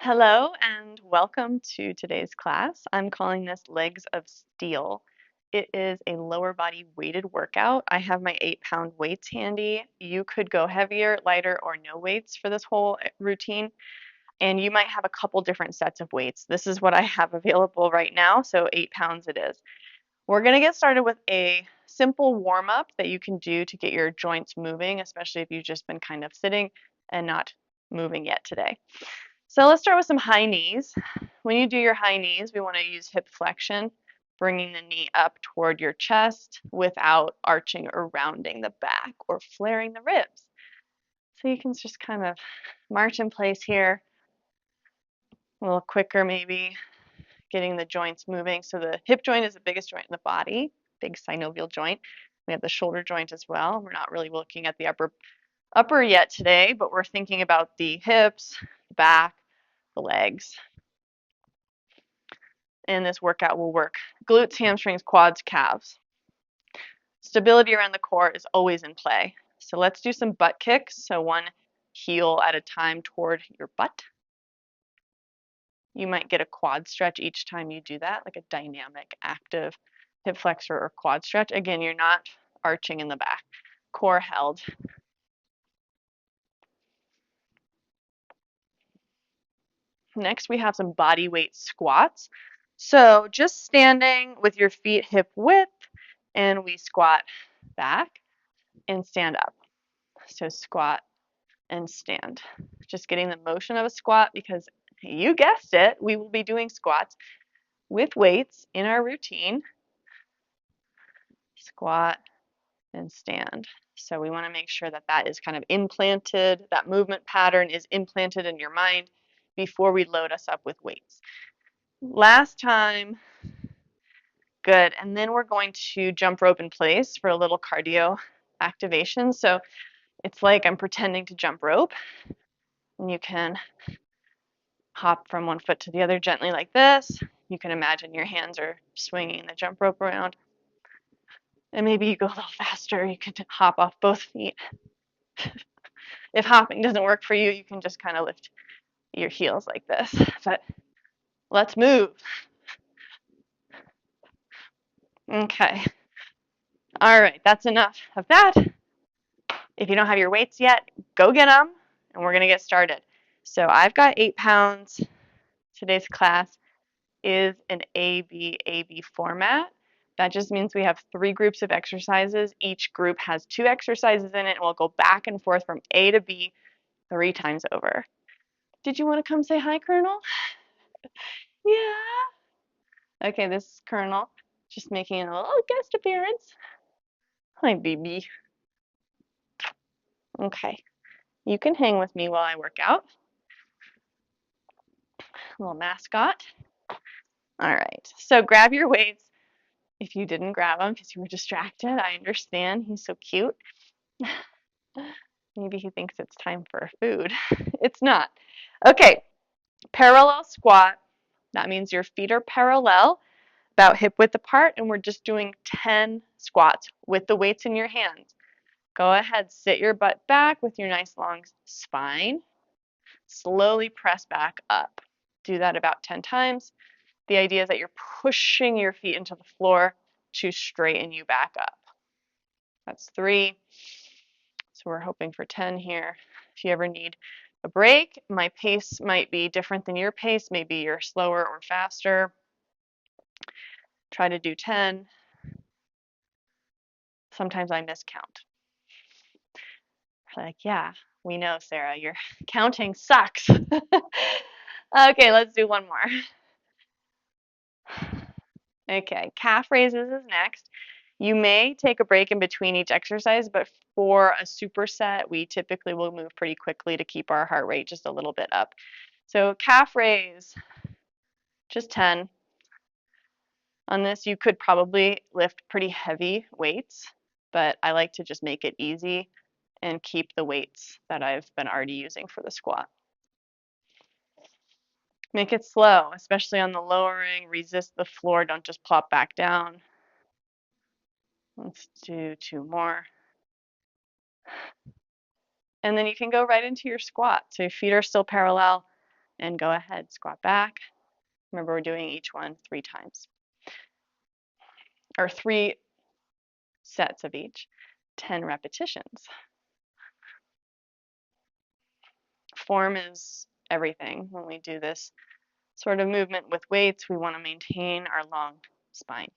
Hello and welcome to today's class. I'm calling this Legs of Steel. It is a lower body weighted workout. I have my 8-pound weights handy. You could go heavier, lighter, or no weights for this whole routine, and you might have a couple different sets of weights. This is what I have available right now, so 8 pounds it is. We're going to get started with a simple warm up that you can do to get your joints moving, especially if you've just been kind of sitting and not moving yet today. So let's start with some high knees. When you do your high knees, we want to use hip flexion, bringing the knee up toward your chest without arching or rounding the back or flaring the ribs. So you can just kind of march in place here, a little quicker maybe, getting the joints moving. So the hip joint is the biggest joint in the body, big synovial joint. We have the shoulder joint as well. We're not really looking at the upper yet today, but we're thinking about the hips, the back, the legs. And this workout will work glutes, hamstrings, quads, calves. Stability around the core is always in play. So let's do some butt kicks. So one heel at a time toward your butt. You might get a quad stretch each time you do that, like a dynamic, active hip flexor or quad stretch. Again, you're not arching in the back. Core held. Next, we have some body weight squats. So just standing with your feet hip width, and we squat back and stand up. So squat and stand. Just getting the motion of a squat because you guessed it, we will be doing squats with weights in our routine. Squat and stand. So we want to make sure that that is kind of implanted, that movement pattern is implanted in your mind before we load us up with weights. Last time, good. And then we're going to jump rope in place for a little cardio activation. So it's like I'm pretending to jump rope, and you can hop from one foot to the other gently like this. You can imagine your hands are swinging the jump rope around. And maybe you go a little faster. You can hop off both feet. If hopping doesn't work for you, you can just kind of lift your heels like this. But let's move. Okay. All right, that's enough of that. If you don't have your weights yet, go get them, and we're going to get started. So I've got 8 pounds. Today's class is an AB format. That just means we have 3 groups of exercises. Each group has 2 exercises in it, and we'll go back and forth from A to B 3 times over. Did you want to come say hi, Colonel? Yeah. Okay, this is Colonel, just making a little guest appearance. Hi, baby. Okay, you can hang with me while I work out. Little mascot. All right, so grab your weights. If you didn't grab them because you were distracted, I understand. He's so cute. Maybe he thinks it's time for food. It's not. Okay, parallel squat. That means your feet are parallel, about hip width apart, and we're just doing 10 squats with the weights in your hands. Go ahead, sit your butt back with your nice long spine. Slowly press back up. Do that about 10 times. The idea is that you're pushing your feet into the floor to straighten you back up. That's 3. So we're hoping for 10 here. If you ever need a break, my pace might be different than your pace. Maybe you're slower or faster. Try to do 10. Sometimes I miscount. Like, yeah, we know, Sarah, your counting sucks. Okay, let's do one more. Okay, calf raises is next. You may take a break in between each exercise, but for a superset, we typically will move pretty quickly to keep our heart rate just a little bit up. So calf raise, just 10. On this, you could probably lift pretty heavy weights, but I like to just make it easy and keep the weights that I've been already using for the squat. Make it slow, especially on the lowering. Resist the floor. Don't just plop back down. Let's do 2 more. And then you can go right into your squat. So your feet are still parallel. and go ahead, squat back. Remember, we're doing each one 3 times, or 3 sets of each, 10 repetitions. Form is everything. When we do this sort of movement with weights, we want to maintain our long spine.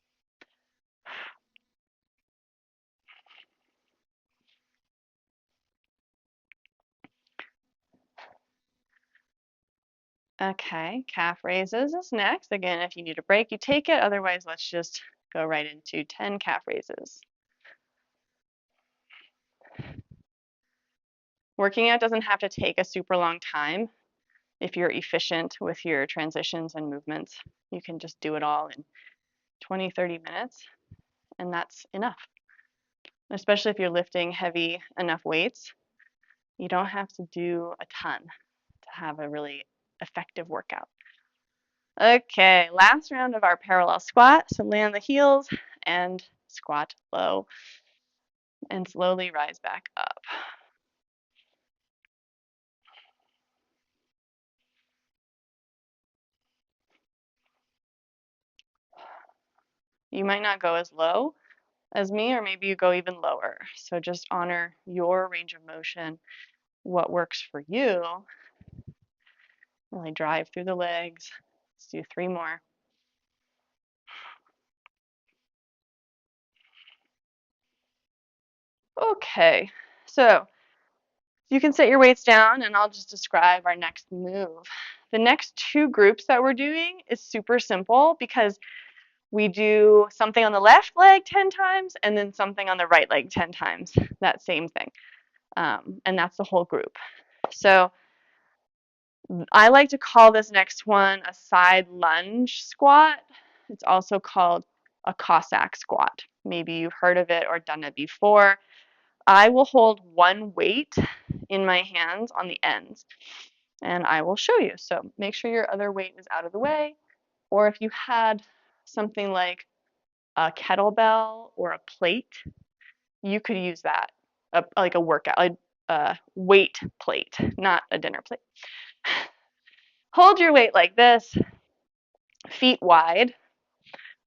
Okay, calf raises is next. Again, if you need a break, you take it. Otherwise, let's just go right into 10 calf raises. Working out doesn't have to take a super long time. If you're efficient with your transitions and movements, you can just do it all in 20, 30 minutes, and that's enough. Especially if you're lifting heavy enough weights, you don't have to do a ton to have a really effective workout. Okay, last round of our parallel squat. So land the heels and squat low and slowly rise back up. You might not go as low as me, or maybe you go even lower. So just honor your range of motion, what works for you. Really drive through the legs. Let's do 3 more. Okay, so you can set your weights down and I'll just describe our next move. The next 2 groups that we're doing is super simple because we do something on the left leg 10 times and then something on the right leg 10 times, that same thing. And that's the whole group. So I like to call this next one a side lunge squat. It's also called a Cossack squat. Maybe you've heard of it or done it before. I will hold one weight in my hands on the ends and I will show you. So make sure your other weight is out of the way, or if you had something like a kettlebell or a plate, you could use that, like a workout, a weight plate, not a dinner plate. Hold your weight like this, feet wide.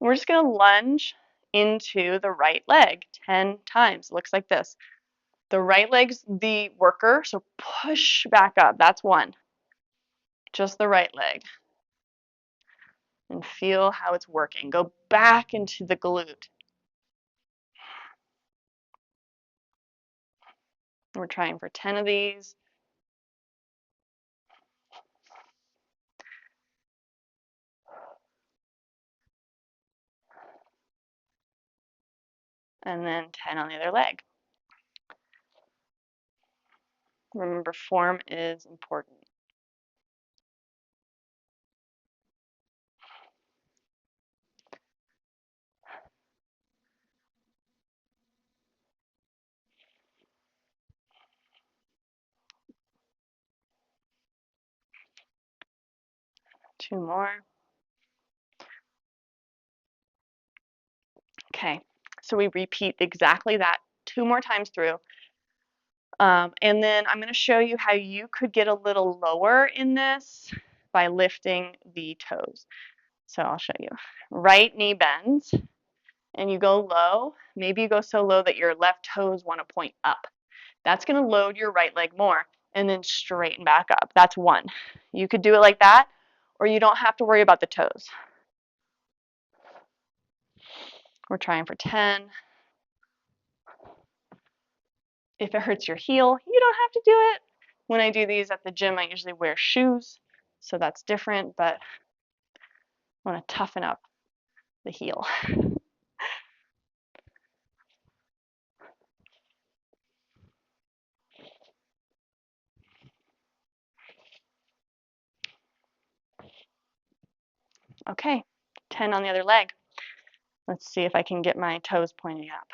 We're just going to lunge into the right leg 10 times. It looks like this. The right leg's the worker, so push back up. That's 1. Just the right leg. And feel how it's working. Go back into the glute. We're trying for 10 of these. And then 10 on the other leg. Remember, form is important. Two more. Okay, so we repeat exactly that 2 more times through. And then I'm going to show you how you could get a little lower in this by lifting the toes. So I'll show you. Right knee bends and you go low. Maybe you go so low that your left toes want to point up. That's going to load your right leg more, and then straighten back up. That's 1. You could do it like that, or you don't have to worry about the toes. We're trying for 10. If it hurts your heel, you don't have to do it. When I do these at the gym, I usually wear shoes, so that's different, but I want to toughen up the heel. Okay, 10 on the other leg. Let's see if I can get my toes pointing up.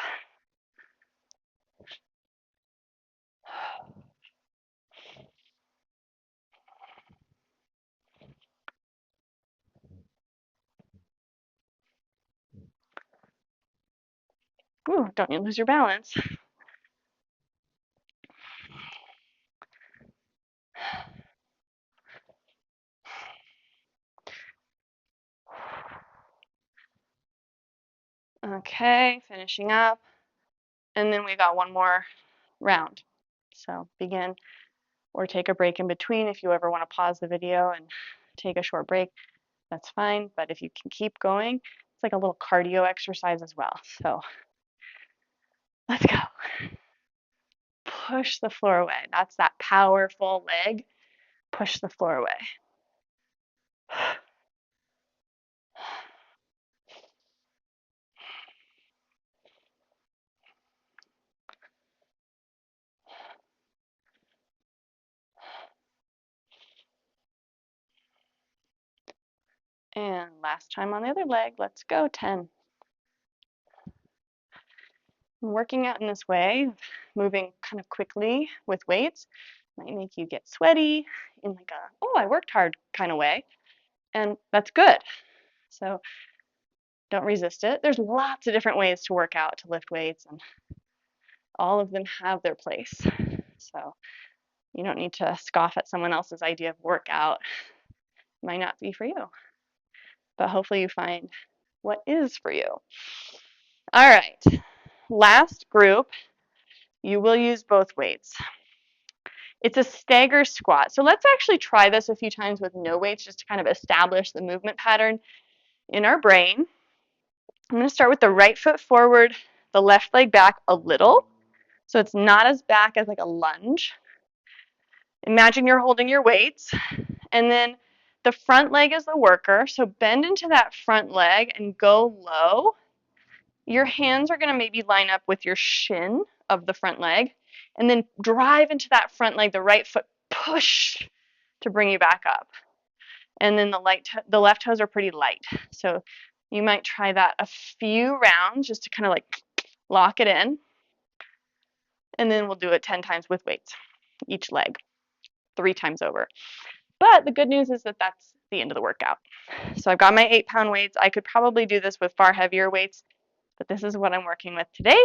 Ooh, don't you lose your balance. Okay, finishing up. And then we got one more round. So begin or take a break in between. If you ever want to pause the video and take a short break, that's fine. But if you can keep going, it's like a little cardio exercise as well. So let's go. Push the floor away. That's that powerful leg. Push the floor away. And last time on the other leg, let's go, 10. Working out in this way, moving kind of quickly with weights, might make you get sweaty in like a, oh, I worked hard kind of way. And that's good. So don't resist it. There's lots of different ways to work out, to lift weights, and all of them have their place. So you don't need to scoff at someone else's idea of workout. It might not be for you, but hopefully you find what is for you. All right, last group, you will use both weights. It's a stagger squat. So let's actually try this a few times with no weights just to kind of establish the movement pattern in our brain. I'm going to start with the right foot forward, the left leg back a little. So it's not as back as like a lunge. Imagine you're holding your weights, and then the front leg is the worker. So bend into that front leg and go low. Your hands are going to maybe line up with your shin of the front leg, and then drive into that front leg, the right foot, push to bring you back up. And then the left toes are pretty light. So you might try that a few rounds just to kind of like lock it in. And then we'll do it 10 times with weights, each leg, 3 times over. But the good news is that that's the end of the workout. So I've got my 8-pound weights. I could probably do this with far heavier weights, but this is what I'm working with today.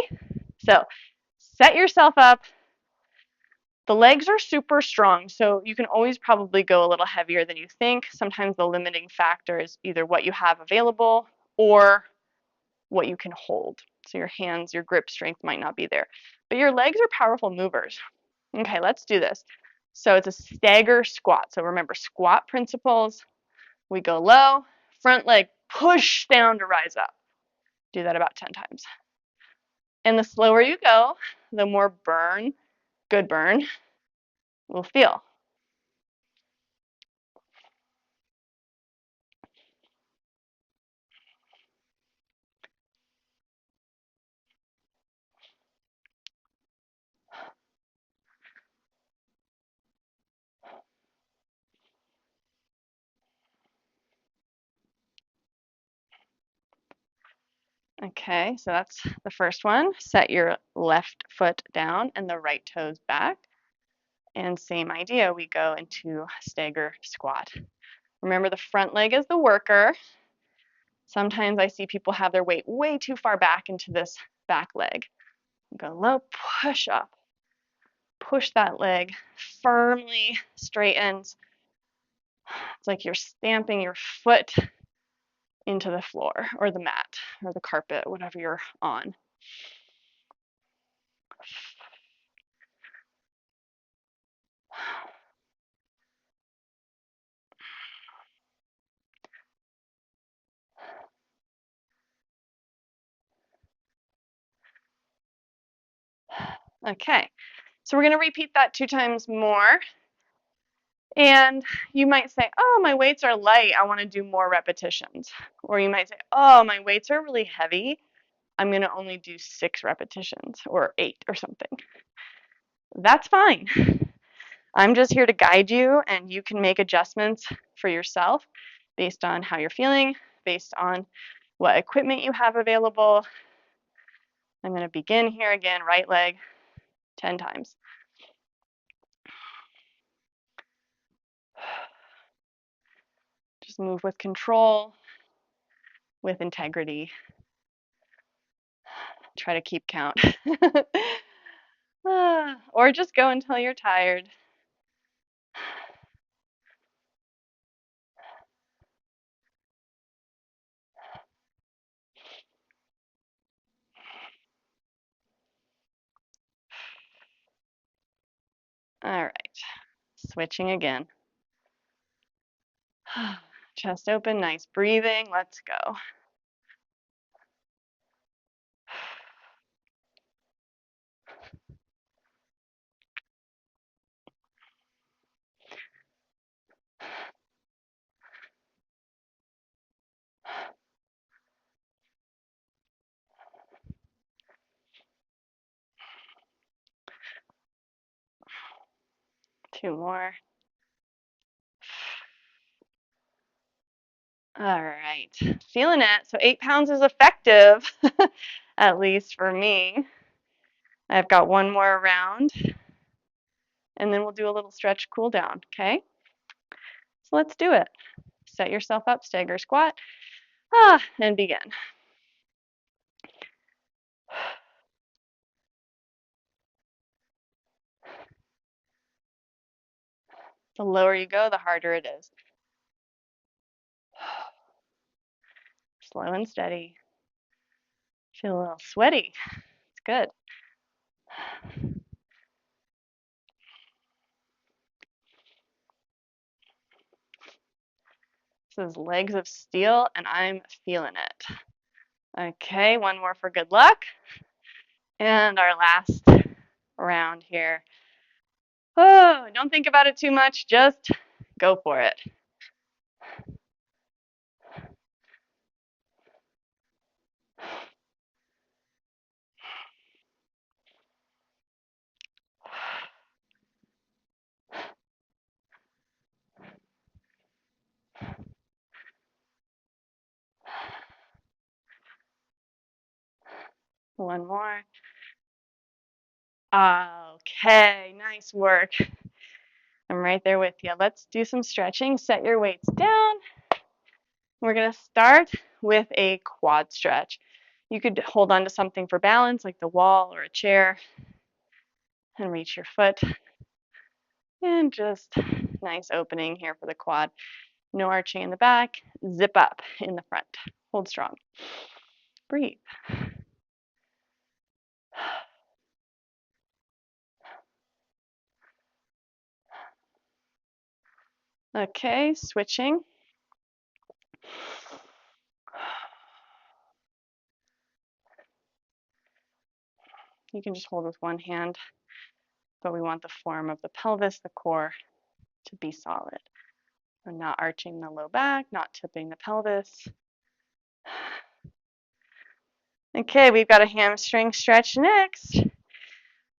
So set yourself up. The legs are super strong, so you can always probably go a little heavier than you think. Sometimes the limiting factor is either what you have available or what you can hold. So your hands, your grip strength might not be there. But your legs are powerful movers. Okay, let's do this. So it's a stagger squat. So remember, squat principles. We go low, front leg push down to rise up. Do that about 10 times. And the slower you go, the more burn, good burn, we'll feel. Okay, so that's the first one. Set your left foot down and the right toes back. And same idea, we go into stagger squat. Remember, the front leg is the worker. Sometimes I see people have their weight way too far back into this back leg. Go low, push up. Push that leg firmly straightens. It's like you're stamping your foot into the floor or the mat or the carpet, whatever you're on. Okay, so we're going to repeat that 2 times more. And you might say, oh, my weights are light. I want to do more repetitions. Or you might say, oh, my weights are really heavy. I'm going to only do 6 repetitions or 8 or something. That's fine. I'm just here to guide you, and you can make adjustments for yourself based on how you're feeling, based on what equipment you have available. I'm going to begin here again, right leg, 10 times. Just move with control, with integrity. Try to keep count. Or just go until you're tired. All right, switching again. Chest open, nice breathing. Let's go. Two more. All right, feeling it. So 8 pounds is effective, at least for me. I've got one more round, and then we'll do a little stretch cool down, okay? So let's do it. Set yourself up, stagger squat, and begin. The lower you go, the harder it is. Slow and steady. Feel a little sweaty. It's good. This is legs of steel, and I'm feeling it. Okay, one more for good luck. And our last round here. Oh, don't think about it too much. Just go for it. One more. Okay, nice work. I'm right there with you. Let's do some stretching. Set your weights down. We're going to start with a quad stretch. You could hold on to something for balance, like the wall or a chair, and reach your foot. And just nice opening here for the quad. No arching in the back. Zip up in the front. Hold strong. Breathe. Okay, switching. You can just hold with one hand, but we want the form of the pelvis, the core, to be solid. So not arching the low back, not tipping the pelvis. Okay, we've got a hamstring stretch next.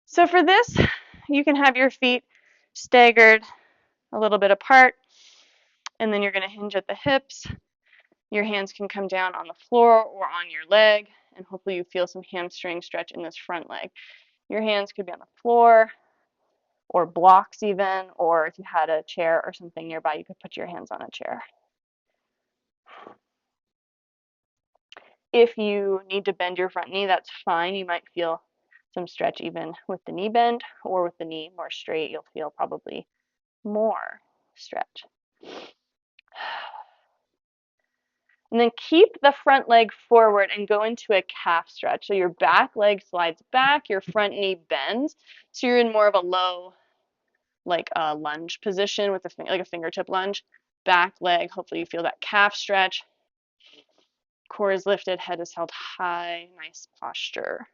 So for this, you can have your feet staggered a little bit apart, and then you're going to hinge at the hips. Your hands can come down on the floor or on your leg, and hopefully you feel some hamstring stretch in this front leg. Your hands could be on the floor or blocks even, or if you had a chair or something nearby, you could put your hands on a chair. If you need to bend your front knee, that's fine. You might feel some stretch even with the knee bend, or with the knee more straight, you'll feel probably more stretch. And then keep the front leg forward and go into a calf stretch. So your back leg slides back, your front knee bends. So you're in more of a low, like a lunge position with like a fingertip lunge. Back leg, hopefully you feel that calf stretch. Core is lifted, head is held high, nice posture.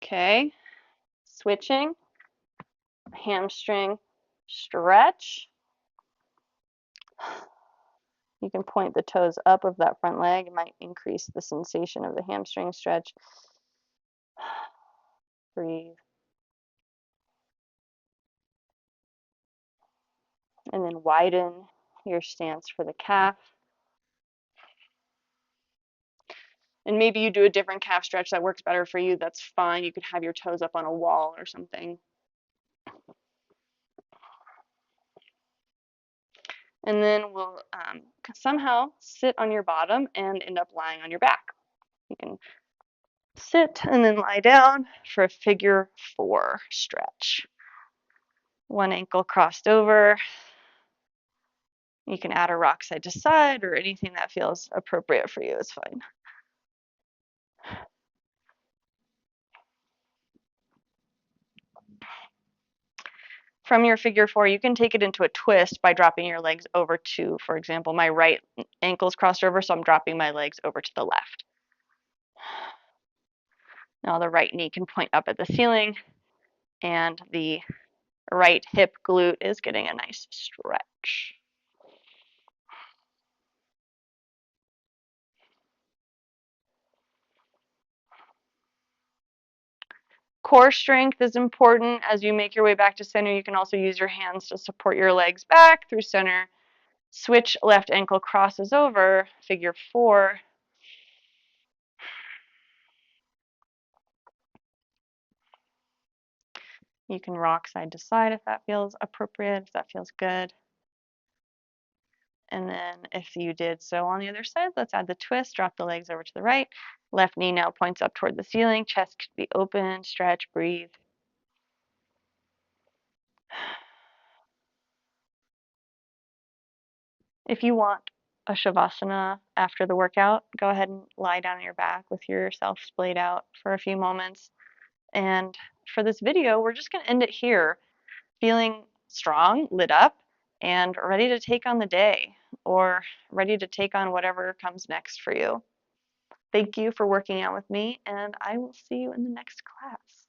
Okay, switching, hamstring stretch. You can point the toes up of that front leg. It might increase the sensation of the hamstring stretch. Breathe. And then widen your stance for the calf. And maybe you do a different calf stretch that works better for you. That's fine. You could have your toes up on a wall or something. And then we'll somehow sit on your bottom and end up lying on your back. You can sit and then lie down for a figure 4 stretch. One ankle crossed over. You can add a rock side to side, or anything that feels appropriate for you is fine. From your figure four, you can take it into a twist by dropping your legs over to, for example, my right ankle's crossed over, so I'm dropping my legs over to the left. Now the right knee can point up at the ceiling, and the right hip glute is getting a nice stretch. Core strength is important as you make your way back to center. You can also use your hands to support your legs back through center. Switch left ankle crosses over, figure four. You can rock side to side if that feels appropriate, if that feels good. And then if you did so on the other side, let's add the twist, drop the legs over to the right. Left knee now points up toward the ceiling, chest could be open, stretch, breathe. If you want a shavasana after the workout, go ahead and lie down on your back with yourself splayed out for a few moments. And for this video, we're just going to end it here, feeling strong, lit up, and ready to take on the day or ready to take on whatever comes next for you. Thank you for working out with me, and I will see you in the next class.